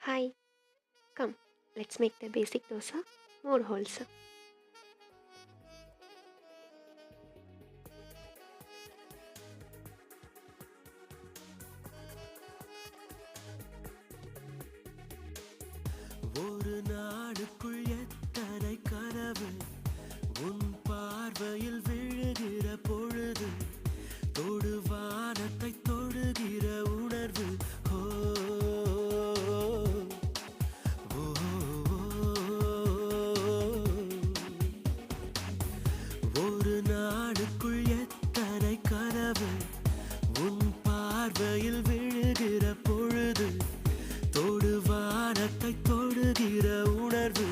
Hi, come, let's make the basic dosa more wholesome. ஒரு நாளுக்குள் எத்தனை கனவு உன் பார்வையில் விழுகிற பொழுது தொடு வானத்தை தொடுகிற உணர்வு ஓ, ஓ, ஒரு நாளுக்குள் எத்தனை கனவு உன் பார்வையில் விழுகிற பொழுது தொடு வானத்தை தொடுகிற உணர்வு